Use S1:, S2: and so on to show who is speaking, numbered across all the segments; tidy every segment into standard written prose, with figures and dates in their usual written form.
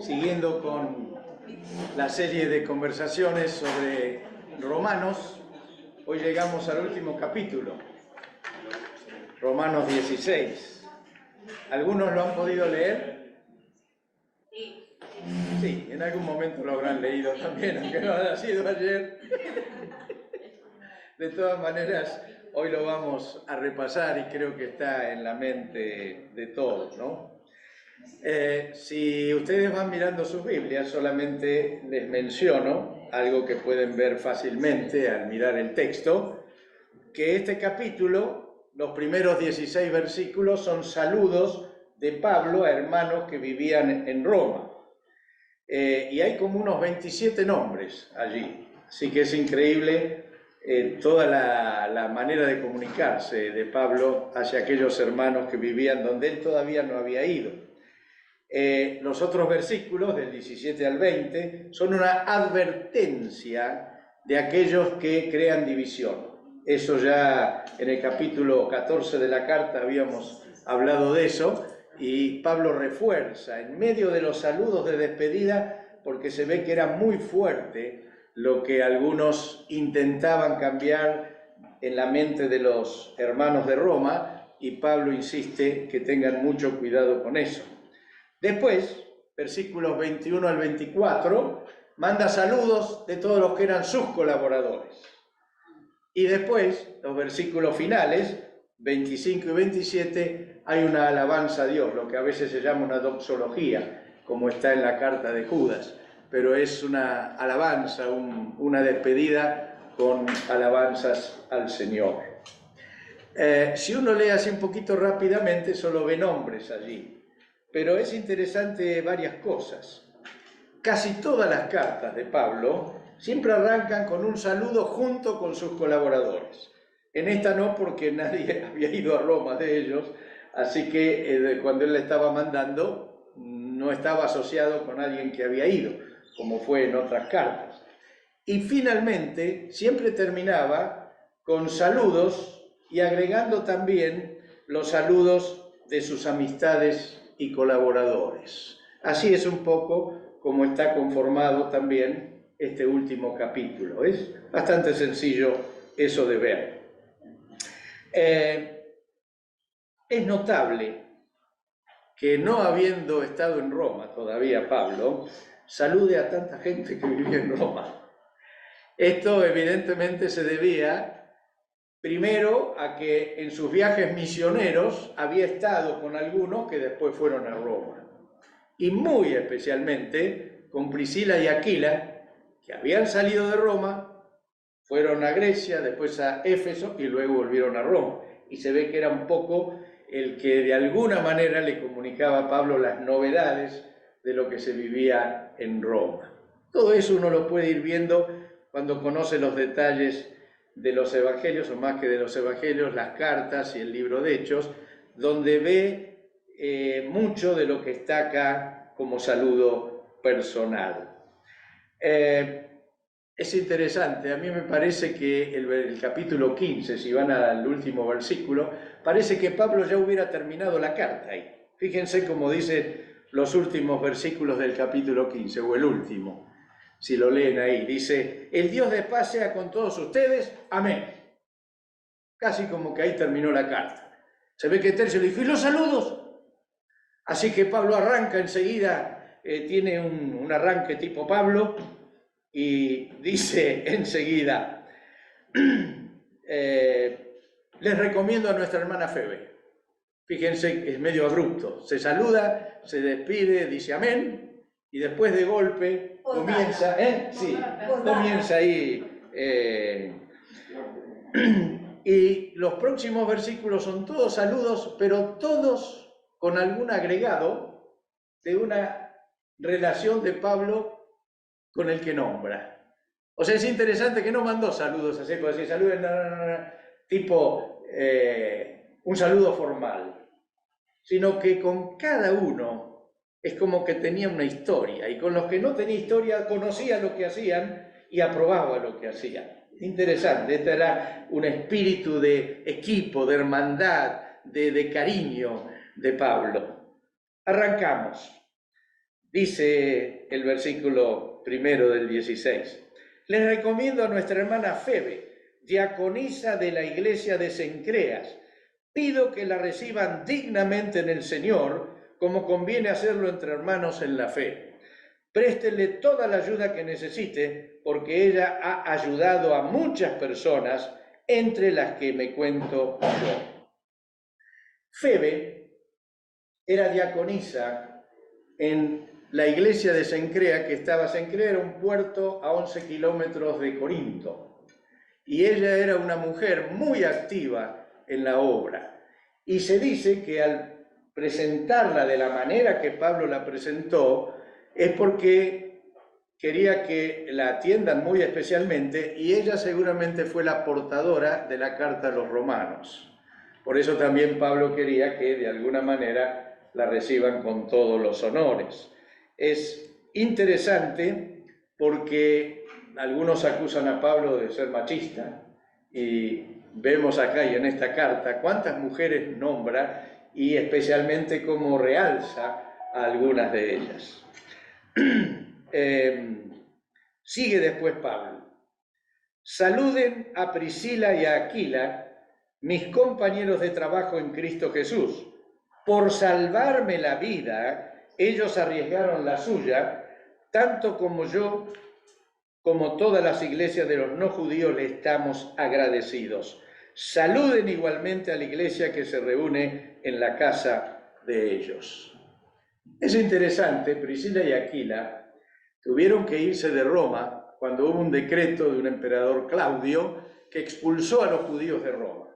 S1: siguiendo con la serie de conversaciones sobre Romanos. Hoy llegamos al último capítulo, Romanos 16. ¿Algunos lo han podido leer? Sí, en algún momento lo habrán leído también, aunque no haya sido ayer. De todas maneras, hoy lo vamos a repasar y creo que está en la mente de todos, ¿no? Si ustedes van mirando sus Biblias, solamente les menciono algo que pueden ver fácilmente al mirar el texto, que este capítulo, los primeros 16 versículos, son saludos de Pablo a hermanos que vivían en Roma. Y hay como unos 27 nombres allí, así que es increíble toda la manera de comunicarse de Pablo hacia aquellos hermanos que vivían donde él todavía no había ido. Los otros versículos, del 17 al 20, son una advertencia de aquellos que crean división. Eso ya en el capítulo 14 de la carta habíamos hablado de eso, y Pablo refuerza en medio de los saludos de despedida, porque se ve que era muy fuerte lo que algunos intentaban cambiar en la mente de los hermanos de Roma, y Pablo insiste que tengan mucho cuidado con eso. Después, versículos 21 al 24, manda saludos de todos los que eran sus colaboradores. Y después, los versículos finales, 25 y 27, hay una alabanza a Dios, lo que a veces se llama una doxología, como está en la carta de Judas, pero es una alabanza, una despedida con alabanzas al Señor. Si uno lee así un poquito rápidamente, solo ve nombres allí, pero es interesante varias cosas. Casi todas las cartas de Pablo siempre arrancan con un saludo junto con sus colaboradores. En esta no, porque nadie había ido a Roma de ellos, así que cuando él le estaba mandando no estaba asociado con alguien que había ido, como fue en otras cartas. Y finalmente siempre terminaba con saludos y agregando también los saludos de sus amistades y colaboradores. Así es un poco como está conformado también este último capítulo. Es bastante sencillo eso de ver. Es notable que, no habiendo estado en Roma todavía Pablo, salude a tanta gente que vivía en Roma. Esto evidentemente se debía primero a que en sus viajes misioneros había estado con algunos que después fueron a Roma, y muy especialmente con Priscila y Aquila, que habían salido de Roma, fueron a Grecia, después a Éfeso y luego volvieron a Roma, y se ve que era un poco el que de alguna manera le comunicaba a Pablo las novedades de lo que se vivía en Roma. Todo eso uno lo puede ir viendo cuando conoce los detalles de los evangelios, o más que de los evangelios, las cartas y el libro de Hechos, donde ve mucho de lo que está acá como saludo personal. Es interesante, a mí me parece que el capítulo 15, si van al último versículo, parece que Pablo ya hubiera terminado la carta ahí. Fíjense cómo dice los últimos versículos del capítulo 15, o el último. Si lo leen ahí, dice: el Dios de paz sea con todos ustedes, amén. Casi como que ahí terminó la carta. Se ve que Tercio le dijo: ¿y los saludos? Así que Pablo arranca enseguida, tiene un arranque tipo Pablo, y dice enseguida: les recomiendo a nuestra hermana Febe. Fíjense, es medio abrupto. Se saluda, se despide, dice amén, y después de golpe comienza, comienza ahí. Y los próximos versículos son todos saludos, pero todos con algún agregado de una relación de Pablo con el que nombra. O sea, es interesante que no mandó saludos así, como decir saluden, tipo un saludo formal, sino que con cada uno es como que tenía una historia, y con los que no tenía historia conocía lo que hacían y aprobaba lo que hacían. Interesante, este era un espíritu de equipo, de hermandad, de cariño de Pablo. Arrancamos. Dice el versículo 1 del 16. Les recomiendo a nuestra hermana Febe, diaconisa de la iglesia de Cencreas. Pido que la reciban dignamente en el Señor, como conviene hacerlo entre hermanos en la fe. Préstenle toda la ayuda que necesite, porque ella ha ayudado a muchas personas, entre las que me cuento yo. Febe era diaconisa en la iglesia de Cencrea, que estaba, Cencrea era un puerto a 11 kilómetros de Corinto, y ella era una mujer muy activa en la obra. Y se dice que al presentarla de la manera que Pablo la presentó, es porque quería que la atiendan muy especialmente, y ella seguramente fue la portadora de la carta a los romanos. Por eso también Pablo quería que de alguna manera la reciban con todos los honores. Es interesante porque algunos acusan a Pablo de ser machista, y vemos acá y en esta carta cuántas mujeres nombra y especialmente cómo realza a algunas de ellas. Sigue después Pablo. Saluden a Priscila y a Aquila, mis compañeros de trabajo en Cristo Jesús. Por salvarme la vida, ellos arriesgaron la suya, tanto como yo, como todas las iglesias de los no judíos, le estamos agradecidos. Saluden igualmente a la iglesia que se reúne en la casa de ellos. Es interesante, Priscila y Aquila tuvieron que irse de Roma cuando hubo un decreto de un emperador Claudio que expulsó a los judíos de Roma.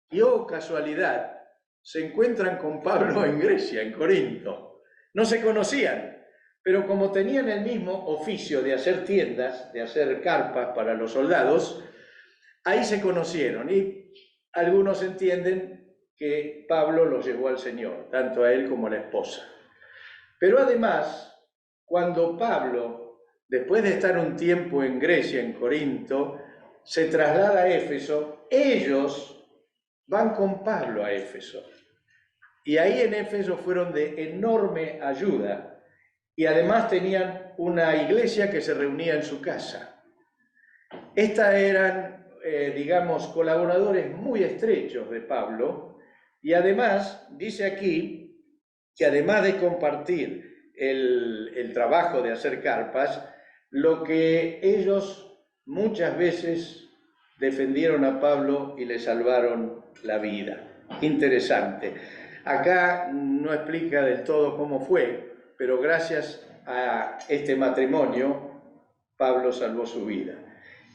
S1: Y oh casualidad, se encuentran con Pablo en Grecia, en Corinto. No se conocían, pero como tenían el mismo oficio de hacer tiendas, de hacer carpas para los soldados, ahí se conocieron, y algunos entienden que Pablo los llevó al Señor, tanto a él como a la esposa. Pero además, cuando Pablo, después de estar un tiempo en Grecia, en Corinto, se traslada a Éfeso, ellos van con Pablo a Éfeso. Y ahí en Éfeso fueron de enorme ayuda. Y además tenían una iglesia que se reunía en su casa. Estas eran, digamos, colaboradores muy estrechos de Pablo. Y además, dice aquí, que además de compartir el trabajo de hacer carpas, lo que ellos muchas veces defendieron a Pablo y le salvaron la vida. Interesante. Acá no explica del todo cómo fue, pero gracias a este matrimonio, Pablo salvó su vida.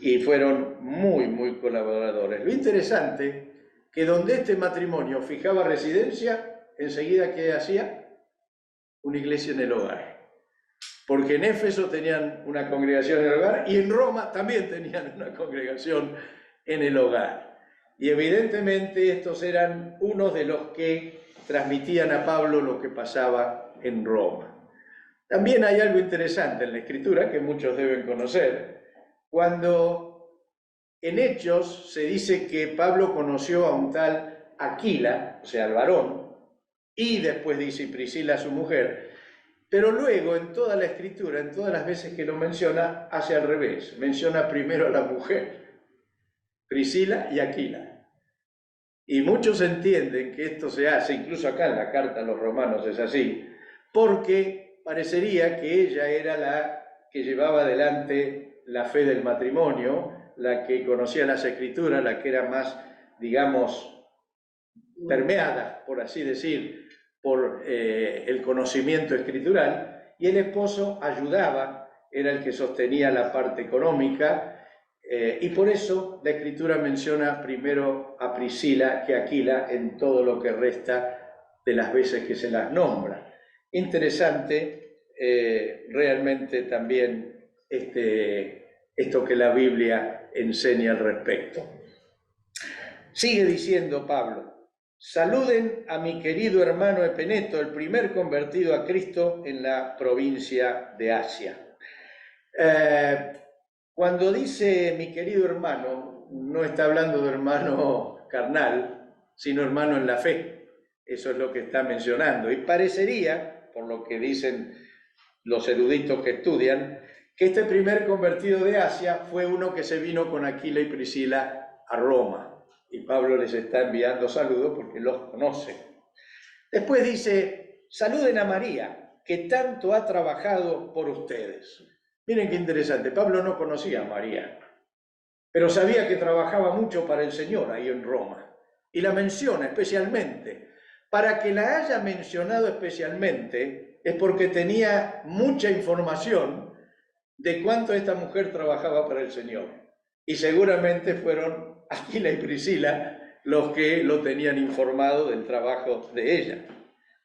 S1: Y fueron muy, muy colaboradores. Lo interesante, que donde este matrimonio fijaba residencia, enseguida, ¿qué hacía? Una iglesia en el hogar. Porque en Éfeso tenían una congregación en el hogar, y en Roma también tenían una congregación en el hogar. Y evidentemente estos eran unos de los que transmitían a Pablo lo que pasaba en Roma. También hay algo interesante en la Escritura que muchos deben conocer. Cuando en Hechos se dice que Pablo conoció a un tal Aquila, o sea, al varón, y después dice Priscila, su mujer, pero luego en toda la Escritura, en todas las veces que lo menciona, hace al revés. Menciona primero a la mujer, Priscila y Aquila. Y muchos entienden que esto se hace, incluso acá en la carta a los romanos es así, porque parecería que ella era la que llevaba adelante la fe del matrimonio, la que conocía las Escrituras, la que era más, digamos, permeada, por así decir, por el conocimiento escritural, y el esposo ayudaba, era el que sostenía la parte económica, y por eso la Escritura menciona primero a Priscila que a Aquila en todo lo que resta de las veces que se las nombra. Interesante realmente también esto que la Biblia enseña al respecto. Sigue diciendo Pablo: saluden a mi querido hermano Epeneto, el primer convertido a Cristo en la provincia de Asia. Cuando dice mi querido hermano, no está hablando de hermano carnal, sino hermano en la fe. Eso es lo que está mencionando. Y parecería, por lo que dicen los eruditos que estudian, que este primer convertido de Asia fue uno que se vino con Aquila y Priscila a Roma. Y Pablo les está enviando saludos porque los conoce. Después dice, saluden a María, que tanto ha trabajado por ustedes. Miren qué interesante, Pablo no conocía a María, pero sabía que trabajaba mucho para el Señor ahí en Roma. Y la menciona especialmente. Para que la haya mencionado especialmente es porque tenía mucha información de cuánto esta mujer trabajaba para el Señor. Y seguramente fueron Aquila y Priscila los que lo tenían informado del trabajo de ella.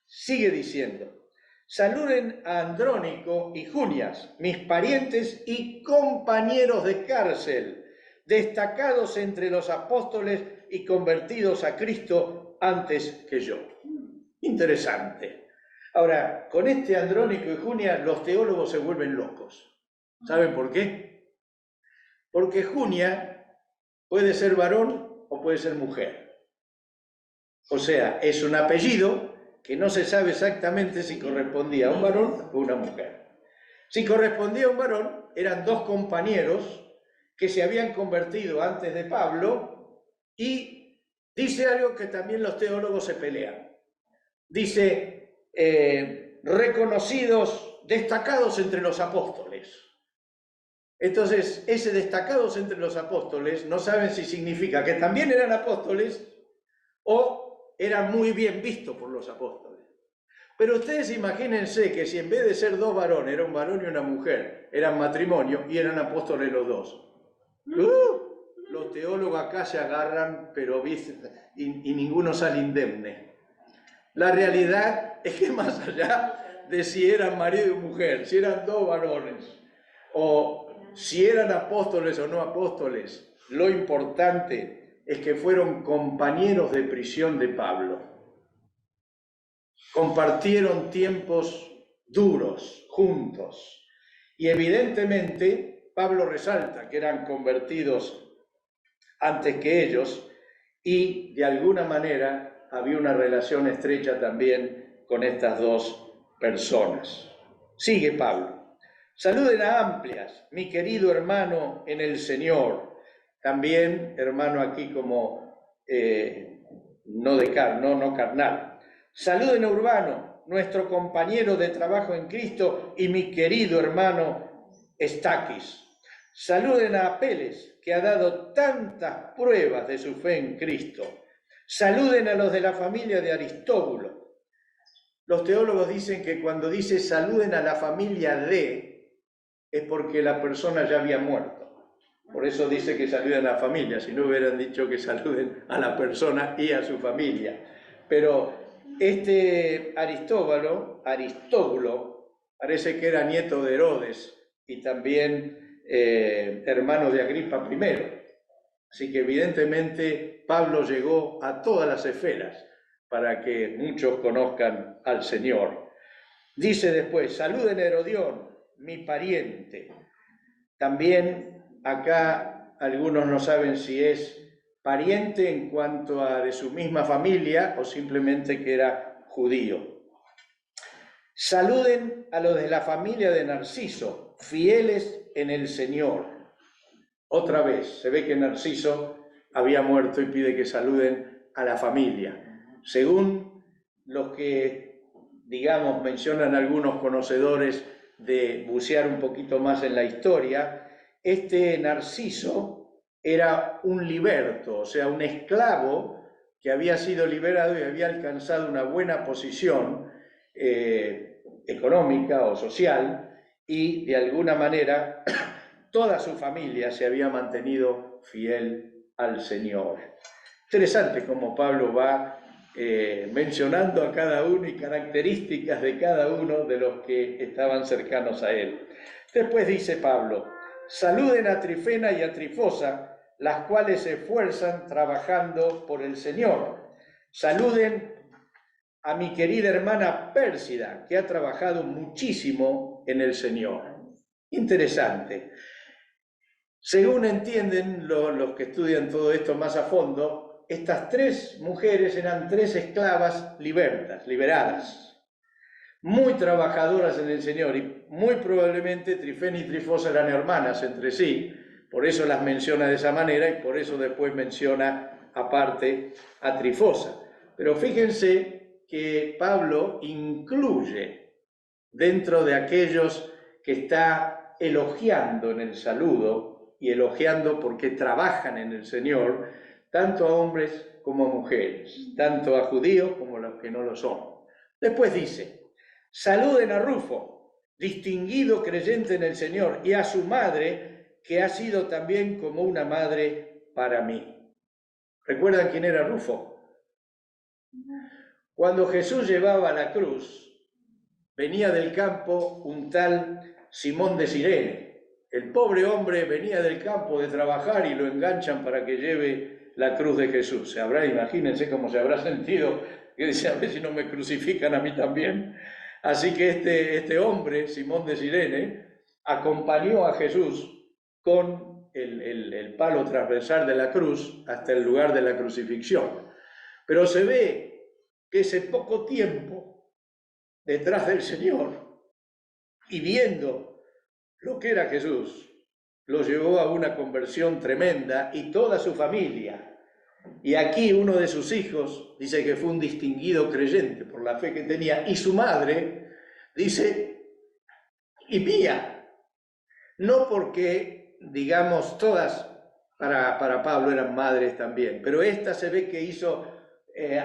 S1: Sigue diciendo, saluden a Andrónico y Junias, mis parientes y compañeros de cárcel, destacados entre los apóstoles y convertidos a Cristo antes que yo. Interesante. Ahora, con este Andrónico y Junias los teólogos se vuelven locos. ¿Saben por qué? Porque Junia puede ser varón o puede ser mujer. O sea, es un apellido que no se sabe exactamente si correspondía a un varón o una mujer. Si correspondía a un varón, eran dos compañeros que se habían convertido antes de Pablo, y dice algo que también los teólogos se pelean. Dice, reconocidos, destacados entre los apóstoles. Entonces, ese destacados entre los apóstoles no saben si significa que también eran apóstoles o eran muy bien vistos por los apóstoles. Pero ustedes imagínense que si en vez de ser dos varones, era un varón y una mujer, eran matrimonio y eran apóstoles los dos. Los teólogos acá se agarran, pero y ninguno sale indemne. La realidad es que más allá de si eran marido y mujer, si eran dos varones, o si eran apóstoles o no apóstoles, lo importante es que fueron compañeros de prisión de Pablo. Compartieron tiempos duros juntos. Y evidentemente Pablo resalta que eran convertidos antes que ellos, y de alguna manera había una relación estrecha también con estas dos personas. Sigue Pablo. Saluden a Amplias, mi querido hermano en el Señor. También hermano aquí como no carnal. Saluden a Urbano, nuestro compañero de trabajo en Cristo, y mi querido hermano Estaquis. Saluden a Apeles, que ha dado tantas pruebas de su fe en Cristo. Saluden a los de la familia de Aristóbulo. Los teólogos dicen que cuando dice saluden a la familia de, es porque la persona ya había muerto. Por eso dice que saluden a la familia, si no hubieran dicho que saluden a la persona y a su familia. Pero este Aristóbulo, parece que era nieto de Herodes y también hermano de Agripa I. Así que evidentemente Pablo llegó a todas las esferas para que muchos conozcan al Señor. Dice después, saluden a Herodión, mi pariente. También acá algunos no saben si es pariente en cuanto a de su misma familia o simplemente que era judío. Saluden a los de la familia de Narciso, fieles en el Señor. Otra vez, se ve que Narciso había muerto y pide que saluden a la familia. Según los que, digamos, mencionan algunos conocedores de bucear un poquito más en la historia, este Narciso era un liberto, o sea, un esclavo que había sido liberado y había alcanzado una buena posición económica o social, y de alguna manera toda su familia se había mantenido fiel al Señor. Interesante cómo Pablo va mencionando a cada uno y características de cada uno de los que estaban cercanos a él. Después dice Pablo, saluden a Trifena y a Trifosa, las cuales se esfuerzan trabajando por el Señor. Saluden a mi querida hermana Pérsida, que ha trabajado muchísimo en el Señor. Interesante. Según entienden los que estudian todo esto más a fondo, estas tres mujeres eran tres esclavas liberadas. muy trabajadoras en el Señor, y muy probablemente Trifena y Trifosa eran hermanas entre sí, por eso las menciona de esa manera y por eso después menciona aparte a Trifosa. Pero fíjense que Pablo incluye dentro de aquellos que está elogiando en el saludo, y elogiando porque trabajan en el Señor, tanto a hombres como a mujeres, tanto a judíos como a los que no lo son. Después dice, saluden a Rufo, distinguido creyente en el Señor, y a su madre, que ha sido también como una madre para mí. ¿Recuerdan quién era Rufo? Cuando Jesús llevaba la cruz, venía del campo un tal Simón de Cirene. El pobre hombre venía del campo de trabajar y lo enganchan para que lleve la cruz de Jesús. Imagínense cómo se habrá sentido, que dice, a ver si no me crucifican a mí también. Así que este hombre, Simón de Cirene, acompañó a Jesús con el palo transversal de la cruz hasta el lugar de la crucifixión. Pero se ve que ese poco tiempo detrás del Señor y viendo lo que era Jesús, lo llevó a una conversión tremenda, y toda su familia. Y aquí uno de sus hijos dice que fue un distinguido creyente por la fe que tenía, y su madre dice, y mía, no porque, digamos, todas para Pablo eran madres también, pero esta se ve que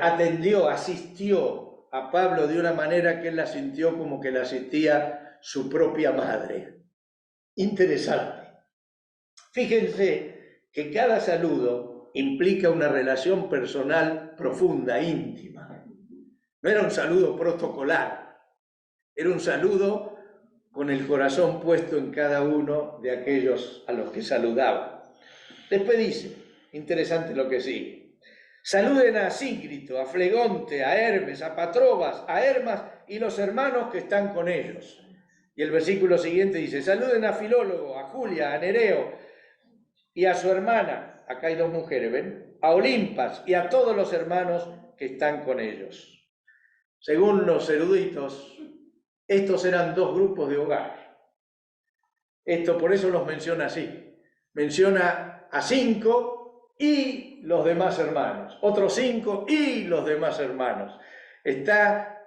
S1: atendió, asistió a Pablo de una manera que él la sintió como que la asistía su propia madre. Interesante. Fíjense que cada saludo implica una relación personal profunda, íntima. No era un saludo protocolar, era un saludo con el corazón puesto en cada uno de aquellos a los que saludaba. Después dice, interesante lo que sigue, saluden a Asíncrito, a Flegonte, a Hermes, a Patrobas, a Hermas y los hermanos que están con ellos. Y el versículo siguiente dice, saluden a Filólogo, a Julia, a Nereo y a su hermana, acá hay dos mujeres, ¿ven? A Olimpas y a todos los hermanos que están con ellos. Según los eruditos, estos eran dos grupos de hogar. Por eso los menciona así. Menciona a 5 y los demás hermanos, otros 5 y los demás hermanos. Está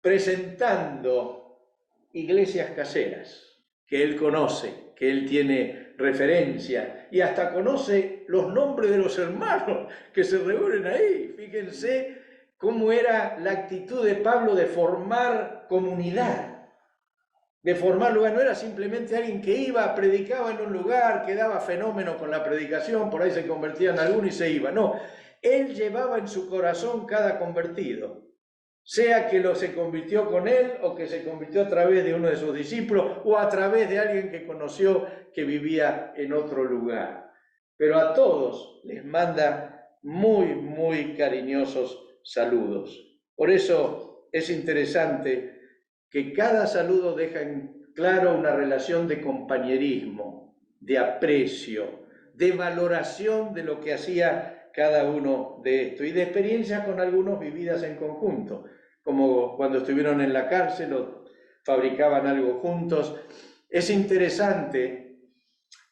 S1: presentando iglesias caseras que él conoce, que él tiene referencia, y hasta conoce los nombres de los hermanos que se reúnen ahí. Fíjense cómo era la actitud de Pablo de formar comunidad, de formar lugar. No era simplemente alguien que iba, predicaba en un lugar, que daba fenómeno con la predicación, por ahí se convertían algunos y se iba. No, él llevaba en su corazón cada convertido, sea que se convirtió con él o que se convirtió a través de uno de sus discípulos o a través de alguien que conoció que vivía en otro lugar. Pero a todos les manda muy, muy cariñosos saludos. Por eso es interesante que cada saludo deja en claro una relación de compañerismo, de aprecio, de valoración de lo que hacía cada uno de esto, y de experiencias con algunos vividas en conjunto, como cuando estuvieron en la cárcel o fabricaban algo juntos. Es interesante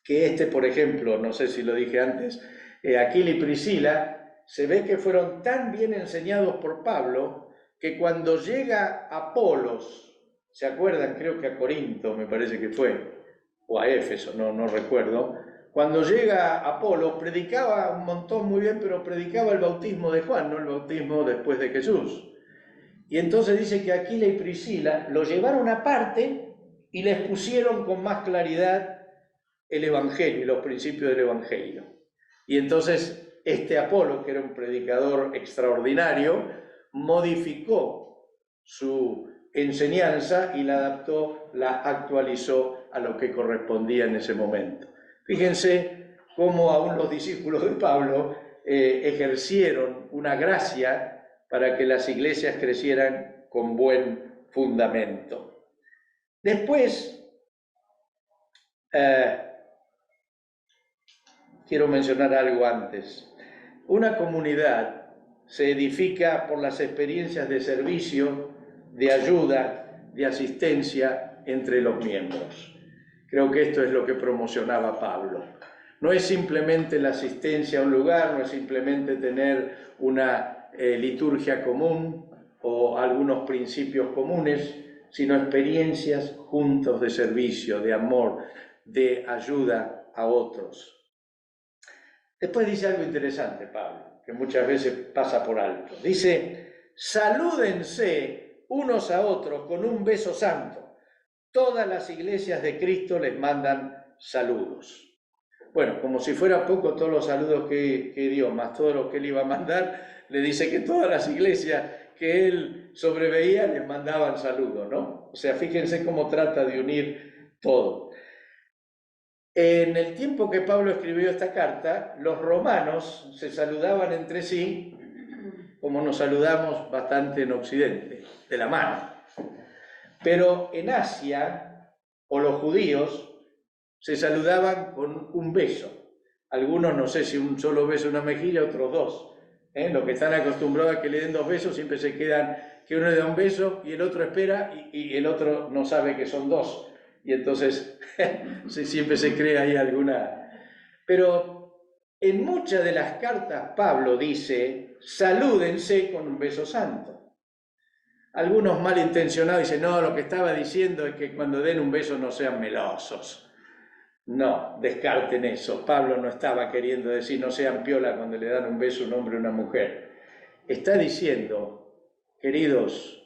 S1: que por ejemplo, no sé si lo dije antes, Aquila y Priscila, se ve que fueron tan bien enseñados por Pablo que cuando llega Apolos, ¿se acuerdan? Creo que a Corinto me parece que fue, o a Éfeso, no recuerdo. Cuando llega Apolos, predicaba un montón muy bien, pero predicaba el bautismo de Juan, no el bautismo después de Jesús. Y entonces dice que Aquila y Priscila lo llevaron aparte y les pusieron con más claridad el Evangelio y los principios del Evangelio. Y entonces Apolo, que era un predicador extraordinario, modificó su enseñanza y la adaptó, la actualizó a lo que correspondía en ese momento. Fíjense cómo aún los discípulos de Pablo ejercieron una gracia para que las iglesias crecieran con buen fundamento. Después, quiero mencionar algo antes. Una comunidad se edifica por las experiencias de servicio, de ayuda, de asistencia entre los miembros. Creo que esto es lo que promocionaba Pablo. No es simplemente la asistencia a un lugar, no es simplemente tener una liturgia común o algunos principios comunes, sino experiencias juntos de servicio, de amor, de ayuda a otros. Después dice algo interesante Pablo, que muchas veces pasa por alto. Dice, salúdense unos a otros con un beso santo. Todas las iglesias de Cristo les mandan saludos. Bueno, como si fuera poco todos los saludos que dio, más todos los que él iba a mandar, le dice que todas las iglesias que él sobreveía les mandaban saludos, ¿no? O sea, fíjense cómo trata de unir todo. En el tiempo que Pablo escribió esta carta, los romanos se saludaban entre sí, como nos saludamos bastante en Occidente, de la mano. Pero en Asia, o los judíos, se saludaban con un beso. Algunos, no sé si un solo beso en una mejilla, otros dos. Los que están acostumbrados a que le den dos besos siempre se quedan que uno le da un beso y el otro espera y el otro no sabe que son dos. Y entonces siempre se crea ahí alguna... Pero en muchas de las cartas Pablo dice, salúdense con un beso santo. Algunos malintencionados dicen, no, lo que estaba diciendo es que cuando den un beso no sean melosos. No, descarten eso. Pablo no estaba queriendo decir no sean piola cuando le dan un beso a un hombre o una mujer. Está diciendo, queridos,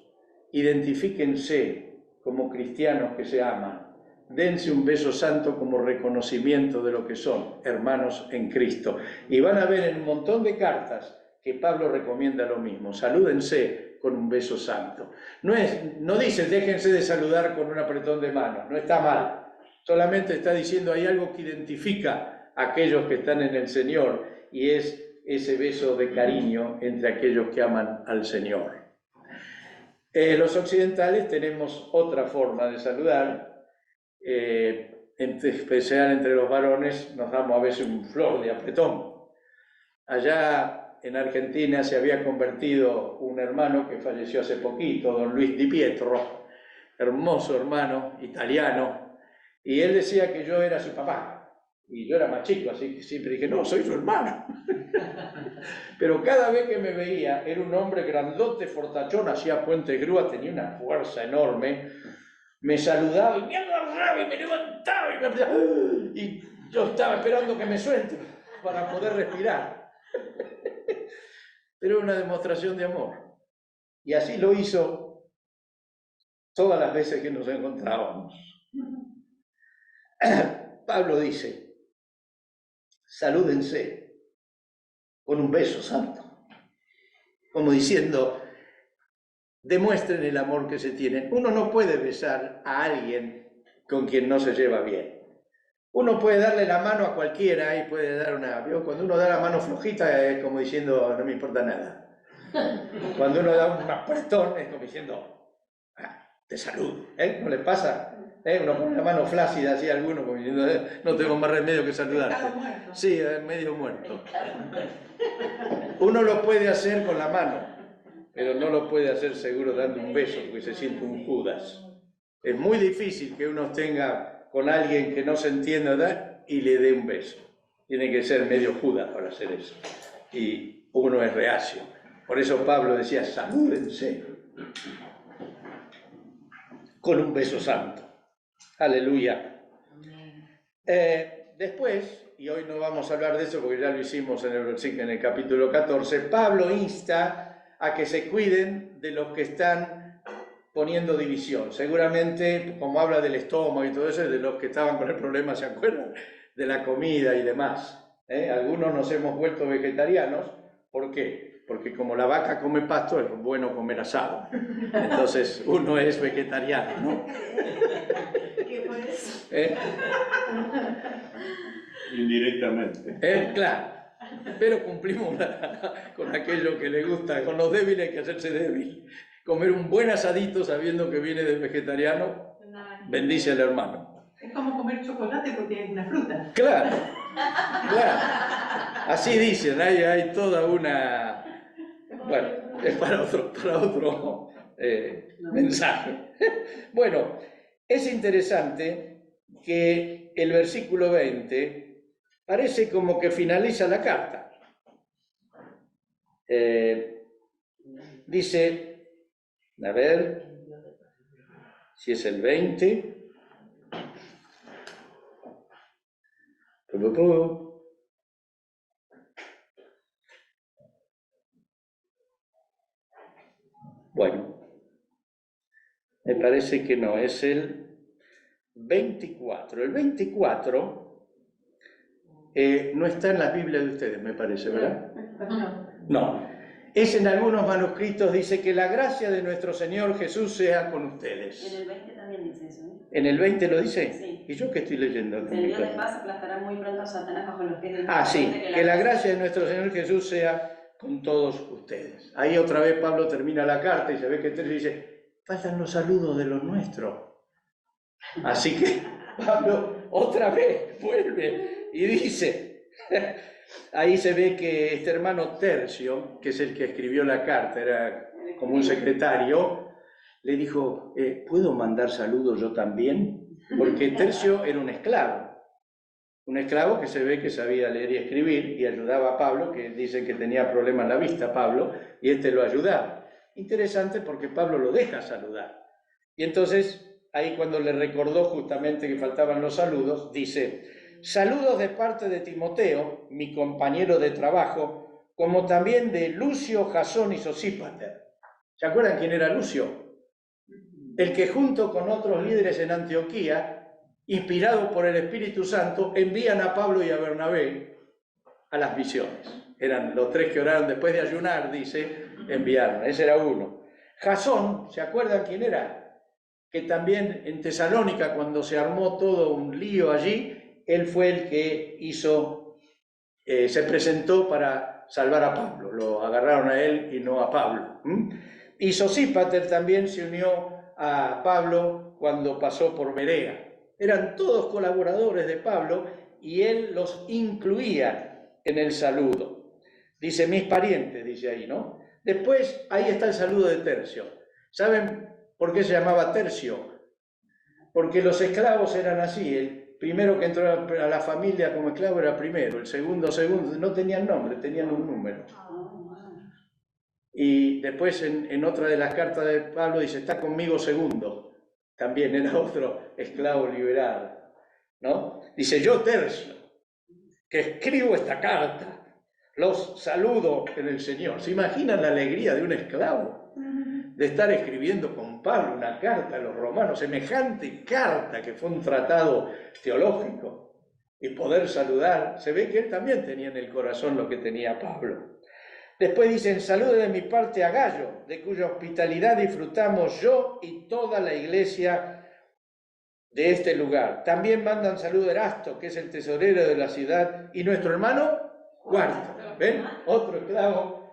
S1: identifíquense como cristianos que se aman. Dense un beso santo como reconocimiento de lo que son, hermanos en Cristo. Y van a ver en un montón de cartas que Pablo recomienda lo mismo. Salúdense con un beso santo. No dice déjense de saludar con un apretón de manos, no está mal. Solamente está diciendo hay algo que identifica a aquellos que están en el Señor y es ese beso de cariño entre aquellos que aman al Señor. Los occidentales tenemos otra forma de saludar, en especial entre los varones nos damos a veces un flor de apretón. Allá en Argentina se había convertido un hermano que falleció hace poquito, don Luis Di Pietro, hermoso hermano italiano, y él decía que yo era su papá, y yo era más chico, así que siempre dije, no, soy su hermano. Pero cada vez que me veía, era un hombre grandote, fortachón, hacía puentes grúa, tenía una fuerza enorme, me saludaba y me agarraba y me levantaba y me apretaba, y yo estaba esperando que me suelte para poder respirar. Pero era una demostración de amor. Y así lo hizo todas las veces que nos encontrábamos. Pablo dice, salúdense con un beso santo, como diciendo, demuestren el amor que se tienen. Uno no puede besar a alguien con quien no se lleva bien. Uno puede darle la mano a cualquiera y puede dar una... Cuando uno da la mano flojita es como diciendo, no me importa nada. Cuando uno da un apretón es como diciendo, te saludo. ¿No le pasa? Uno pone la mano flácida así a alguno como diciendo, no tengo más remedio que saludarte. Sí, medio muerto. Uno lo puede hacer con la mano, pero no lo puede hacer seguro dando un beso porque se siente un Judas. Es muy difícil que uno tenga con alguien que no se entienda, ¿verdad? Y le dé un beso. Tiene que ser medio Judas para hacer eso. Y uno es reacio. Por eso Pablo decía, salúdense con un beso santo. Aleluya. Después, y hoy no vamos a hablar de eso porque ya lo hicimos en el capítulo 14, Pablo insta a que se cuiden de los que están poniendo división. Seguramente, como habla del estómago y todo eso, de los que estaban con el problema, ¿se acuerdan? De la comida y demás. Algunos nos hemos vuelto vegetarianos. ¿Por qué? Porque como la vaca come pasto, es bueno comer asado. Entonces, uno es vegetariano, ¿no?
S2: ¿Qué fue eso?
S3: Indirectamente.
S1: Claro. Pero cumplimos con aquello que le gusta. Con los débiles hay que hacerse débil. Comer un buen asadito sabiendo que viene del vegetariano, bendice al hermano.
S2: Es como comer chocolate porque es una fruta.
S1: Claro, claro. Así dicen, hay toda una... Bueno, es para otro mensaje. Bueno, es interesante que el versículo 20 parece como que finaliza la carta. Dice, a ver si es el 20. Bueno, me parece que no, es el 24. El 24 no está en la Biblia de ustedes, me parece, ¿verdad? No. Es en algunos manuscritos, dice que la gracia de nuestro Señor Jesús sea con ustedes.
S4: En el 20 también dice eso, ¿eh?
S1: ¿En el 20 lo dice?
S4: Sí.
S1: ¿Y yo qué estoy leyendo?
S4: El Dios de paz aplastará muy pronto a Satanás bajo los pies de
S1: Ah, sí, que la gracia de nuestro Señor Jesús sea con todos ustedes. Ahí otra vez Pablo termina la carta y se ve que Tercio dice, faltan los saludos de los nuestros. Así que Pablo otra vez vuelve y dice, ahí se ve que este hermano Tercio, que es el que escribió la carta, era como un secretario, le dijo, ¿puedo mandar saludos yo también? Porque Tercio era un esclavo que se ve que sabía leer y escribir y ayudaba a Pablo, que dicen que tenía problemas en la vista Pablo, y este lo ayudaba. Interesante porque Pablo lo deja saludar. Y entonces, ahí cuando le recordó justamente que faltaban los saludos, dice, saludos de parte de Timoteo, mi compañero de trabajo, como también de Lucio, Jasón y Sosípater. ¿Se acuerdan quién era Lucio? El que junto con otros líderes en Antioquía, inspirados por el Espíritu Santo, envían a Pablo y a Bernabé a las misiones. Eran los tres que oraron después de ayunar, dice, enviaron. Ese era uno. Jasón, ¿se acuerdan quién era? Que también en Tesalónica, cuando se armó todo un lío allí, él fue el que hizo, se presentó para salvar a Pablo. Lo agarraron a él y no a Pablo. Y Sosípater también se unió a Pablo cuando pasó por Berea. Eran todos colaboradores de Pablo y él los incluía en el saludo. Dice, mis parientes, dice ahí, ¿no? Después, ahí está el saludo de Tercio. ¿Saben por qué se llamaba Tercio? Porque los esclavos eran así. El primero que entró a la familia como esclavo era primero, el segundo, no tenían nombre, tenían un número. Y después en otra de las cartas de Pablo dice, está conmigo segundo. También era otro esclavo liberado, ¿no? Dice, yo Tercio, que escribo esta carta, los saludo en el Señor. ¿Se imaginan la alegría de un esclavo? De estar escribiendo con Pablo una carta a los romanos, semejante carta que fue un tratado teológico, y poder saludar. Se ve que él también tenía en el corazón lo que tenía Pablo. Después dicen, salude de mi parte a Gayo, de cuya hospitalidad disfrutamos yo y toda la iglesia de este lugar. También mandan saludo a Erasto, que es el tesorero de la ciudad, y nuestro hermano Cuarto. ¿Ven? Otro esclavo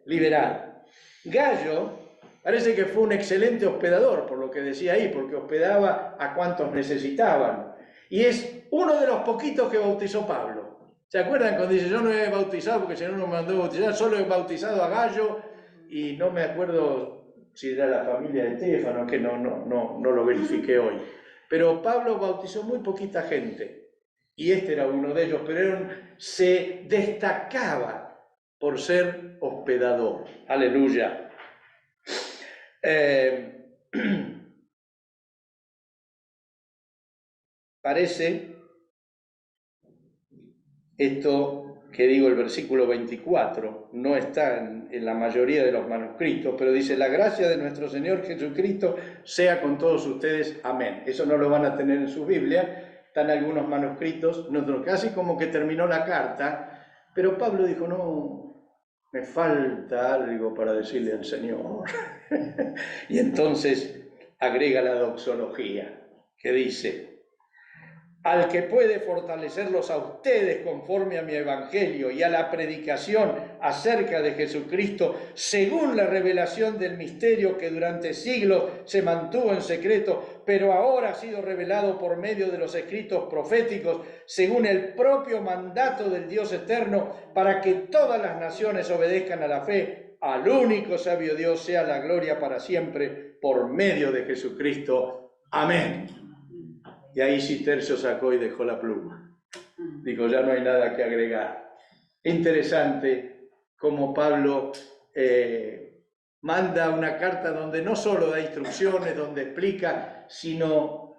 S1: liberado. Gayo parece que fue un excelente hospedador, por lo que decía ahí, porque hospedaba a cuantos necesitaban. Y es uno de los poquitos que bautizó Pablo. ¿Se acuerdan cuando dice, yo no he bautizado porque el Señor no me mandó bautizar, solo he bautizado a Gayo, y no me acuerdo si era la familia de Estéfano, que no lo verifiqué hoy. Pero Pablo bautizó muy poquita gente, y este era uno de ellos, pero se destacaba por ser hospedador. Aleluya. Parece esto que digo, el versículo 24, no está en la mayoría de los manuscritos, pero dice, la gracia de nuestro Señor Jesucristo sea con todos ustedes. Amén. Eso no lo van a tener en su Biblia, están algunos manuscritos, casi como que terminó la carta, pero Pablo dijo, no, me falta algo para decirle al Señor. Y entonces agrega la doxología, que dice, al que puede fortalecerlos a ustedes conforme a mi evangelio y a la predicación acerca de Jesucristo, según la revelación del misterio que durante siglos se mantuvo en secreto, pero ahora ha sido revelado por medio de los escritos proféticos, según el propio mandato del Dios eterno, para que todas las naciones obedezcan a la fe al único sabio Dios sea la gloria para siempre por medio de Jesucristo. Amén. Y ahí sí Tercio sacó y dejó la pluma. Dijo, ya no hay nada que agregar. Interesante cómo Pablo manda una carta donde no solo da instrucciones, donde explica, sino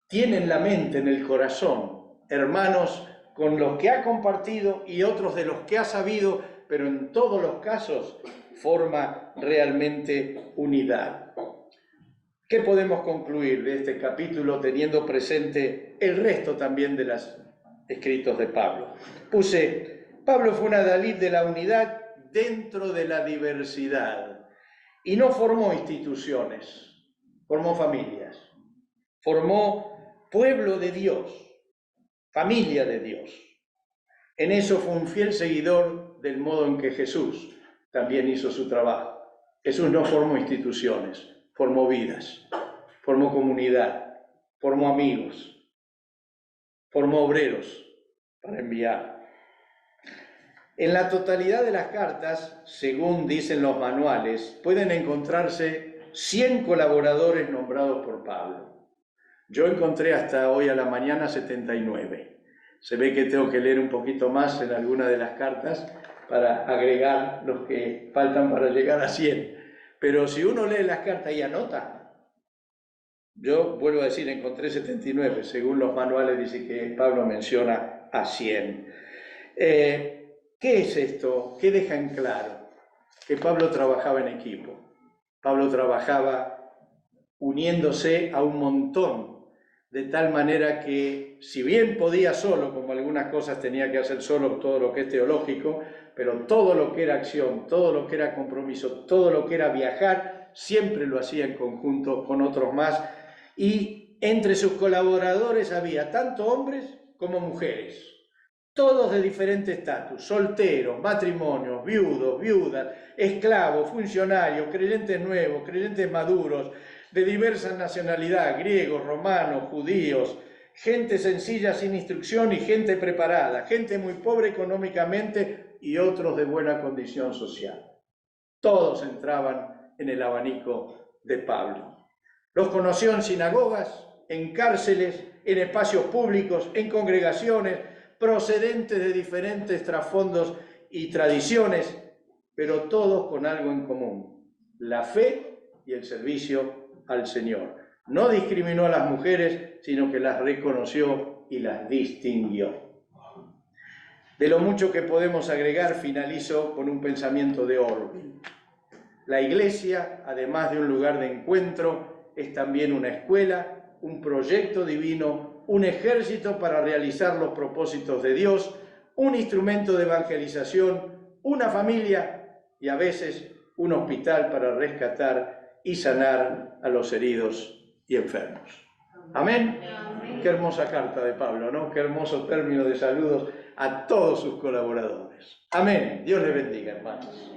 S1: tiene en la mente, en el corazón, hermanos con los que ha compartido y otros de los que ha sabido, pero en todos los casos forma realmente unidad. ¿Qué podemos concluir de este capítulo teniendo presente el resto también de los escritos de Pablo? Pablo fue un adalid de la unidad dentro de la diversidad y no formó instituciones, formó familias, formó pueblo de Dios, familia de Dios. En eso fue un fiel seguidor del modo en que Jesús también hizo su trabajo. Jesús no formó instituciones, formó vidas, formó comunidad, formó amigos, formó obreros para enviar. En la totalidad de las cartas, según dicen los manuales, pueden encontrarse 100 colaboradores nombrados por Pablo. Yo encontré hasta hoy a la mañana 79. Se ve que tengo que leer un poquito más en alguna de las cartas para agregar los que faltan para llegar a 100. Pero si uno lee las cartas y anota, yo vuelvo a decir, encontré 79. Según los manuales dice que Pablo menciona a 100. ¿Qué es esto? ¿Qué deja en claro? Que Pablo trabajaba en equipo. Pablo trabajaba uniéndose a un montón, de tal manera que, si bien podía solo, como algunas cosas tenía que hacer solo, todo lo que es teológico, pero todo lo que era acción, todo lo que era compromiso, todo lo que era viajar, siempre lo hacía en conjunto con otros más. Y entre sus colaboradores había tanto hombres como mujeres, todos de diferente estatus, solteros, matrimonios, viudos, viudas, esclavos, funcionarios, creyentes nuevos, creyentes maduros, de diversas nacionalidades, griegos, romanos, judíos, gente sencilla sin instrucción y gente preparada, gente muy pobre económicamente y otros de buena condición social. Todos entraban en el abanico de Pablo. Los conoció en sinagogas, en cárceles, en espacios públicos, en congregaciones, procedentes de diferentes trasfondos y tradiciones, pero todos con algo en común: la fe y el servicio al Señor. No discriminó a las mujeres, sino que las reconoció y las distinguió. De lo mucho que podemos agregar, finalizo con un pensamiento de Orwell. La iglesia, además de un lugar de encuentro, es también una escuela, un proyecto divino, un ejército para realizar los propósitos de Dios, un instrumento de evangelización, una familia y a veces un hospital para rescatar y sanar a los heridos y enfermos. ¿Amén? Amén. Qué hermosa carta de Pablo, ¿no? Qué hermoso término de saludos a todos sus colaboradores. Amén. Dios les bendiga, hermanos.